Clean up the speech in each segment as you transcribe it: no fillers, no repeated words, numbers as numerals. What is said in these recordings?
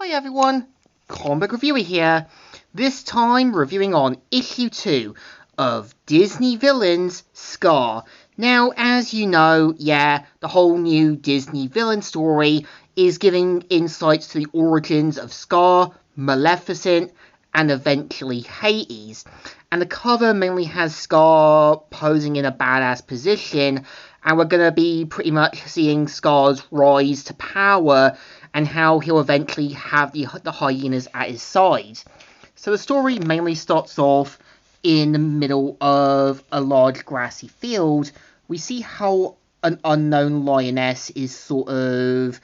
Hi everyone, Comic Reviewer here. This time reviewing on issue 2 of Disney Villains Scar. Now, as you know, the whole new Disney villain story is giving insights to the origins of Scar, Maleficent, and eventually Hades. And the cover mainly has Scar posing in a badass position, and we're going to be pretty much seeing Scar's rise to power and how he'll eventually have the hyenas at his side. So the story mainly starts off in the middle of a large grassy field. We see how an unknown lioness is sort of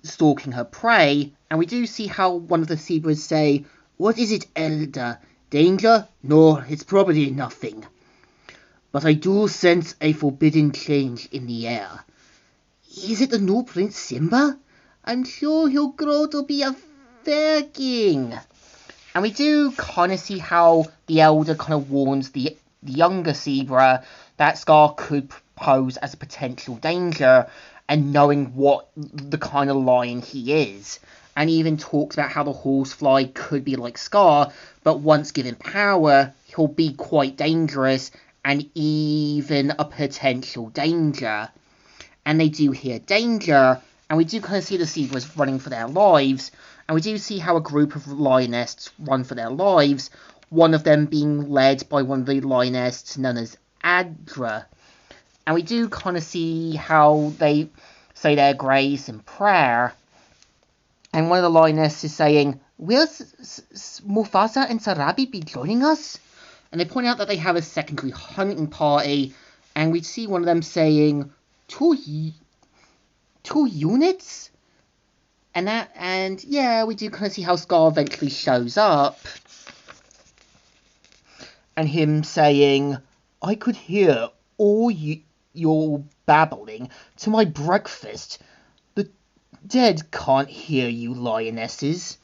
stalking her prey, and we do see how one of the zebras say, "What is it, Elder? Danger? No, it's probably nothing. But I do sense a forbidden change in the air. Is it the new Prince Simba? I'm sure he'll grow to be a fair king." And we do kind of see how the elder kind of warns the younger zebra that Scar could pose as a potential danger, and knowing what the kind of lion he is. And even talks about how the horsefly could be like Scar, but once given power, he'll be quite dangerous and even a potential danger. And they do hear danger, and we do kind of see the zebras running for their lives, and we do see how a group of lionists run for their lives, one of them being led by one of the lionists known as Adra. And we do kind of see how they say their grace and prayer, and one of the lionists is saying, "Will Mufasa and Sarabi be joining us?" And they point out that they have a secondary hunting party, and we see one of them saying, two units? And we do kind of see how Scar eventually shows up, and him saying, "I could hear all your babbling to my breakfast. The dead can't hear you, lionesses."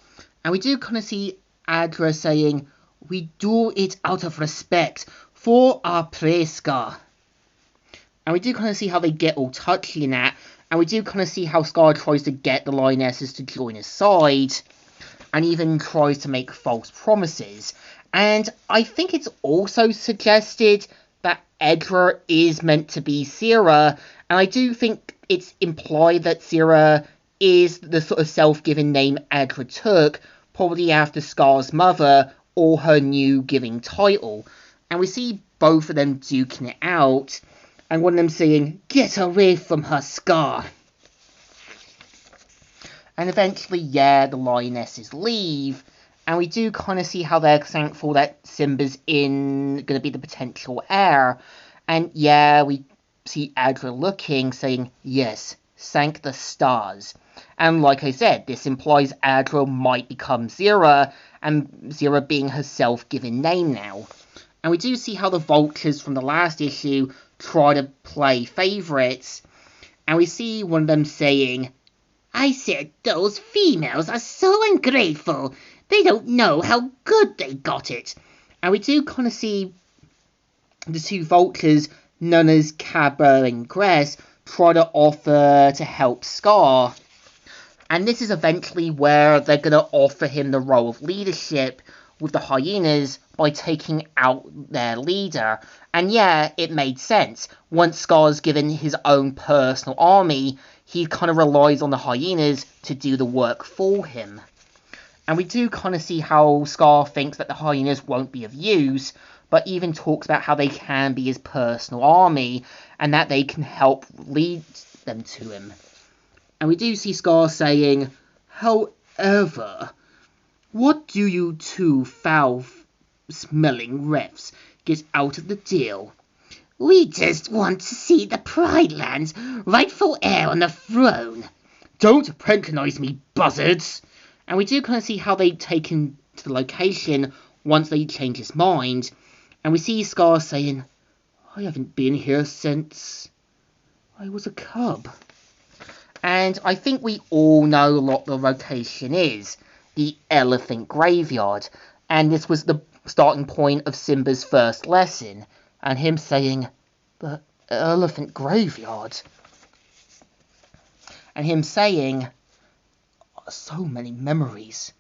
And we do kind of see Adra saying, "We do it out of respect for our prey, Scar." And we do kind of see how they get all touchy in that. And we do kind of see how Scar tries to get the lionesses to join his side, and even tries to make false promises. And I think it's also suggested that Edra is meant to be Zira, and I do think it's implied that Zira is the sort of self-given name Edra took, probably after Scar's mother, or her new giving title. And we see both of them duking it out, and one of them saying, "Get away from her, Scar." And eventually, the lionesses leave, and we do kind of see how they're thankful that Simba's going to be the potential heir. And we see Adra looking, saying, "Yes, thank the stars." And like I said, this implies Adra might become Zira, and Zira being her self-given name now. And we do see how the vultures from the last issue try to play favourites, and we see one of them saying, "I said those females are so ungrateful, they don't know how good they got it." And we do kind of see the two vultures, known as Cabra and Gress, try to offer to help Scar. And this is eventually where they're going to offer him the role of leadership with the hyenas by taking out their leader. And it made sense. Once Scar's given his own personal army, he kind of relies on the hyenas to do the work for him. And we do kind of see how Scar thinks that the hyenas won't be of use, but even talks about how they can be his personal army, and that they can help lead them to him. And we do see Scar saying, "However, what do you two foul-smelling refs get out of the deal?" "We just want to see the Pride Land's rightful heir on the throne." "Don't patronize me, buzzards." And we do kind of see how they take him to the location once they change his mind. And we see Scar saying, "I haven't been here since I was a cub." And I think we all know what the location is. The Elephant Graveyard. And this was the starting point of Simba's first lesson. And him saying, "The Elephant Graveyard?" And him saying, So many memories.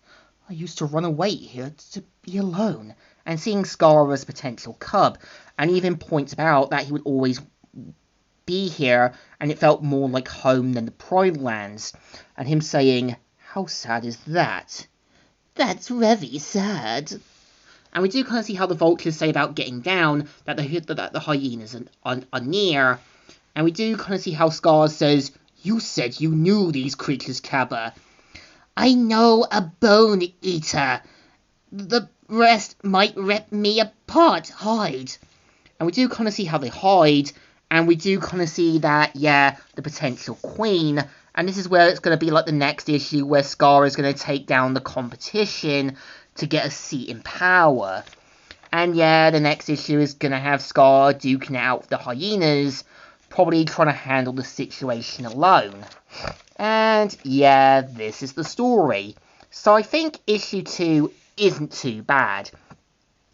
I used to run away here to be alone. And seeing Scar as a potential cub, and even points out that he would always be here, and it felt more like home than the Pride Lands. And him saying, how sad is that? That's very sad. And we do kind of see how the vultures say about getting down, that the hyenas are near. And we do kind of see how Scar says, you said you knew these creatures, Cabba. I know a bone eater. The rest might rip me apart, hide. And we do kind of see how they hide. And we do kind of see that, yeah, the potential queen. And this is where it's going to be like the next issue, where Scar is going to take down the competition to get a seat in power. And yeah, the next issue is going to have Scar duking it out with the hyenas, probably trying to handle the situation alone. And yeah, this is the story. So I think issue 2 isn't too bad.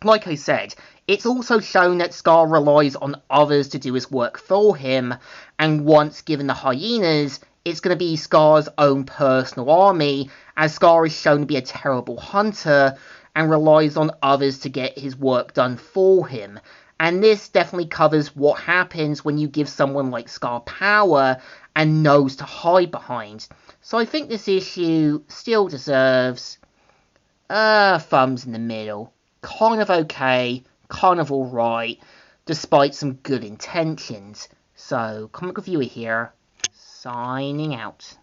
Like I said, it's also shown that Scar relies on others to do his work for him, and once given the hyenas, it's going to be Scar's own personal army, as Scar is shown to be a terrible hunter, and relies on others to get his work done for him. And this definitely covers what happens when you give someone like Scar power and knows to hide behind. So I think this issue still deserves thumbs in the middle. Kind of okay, kind of alright, despite some good intentions. So, Comic Reviewer here, signing out.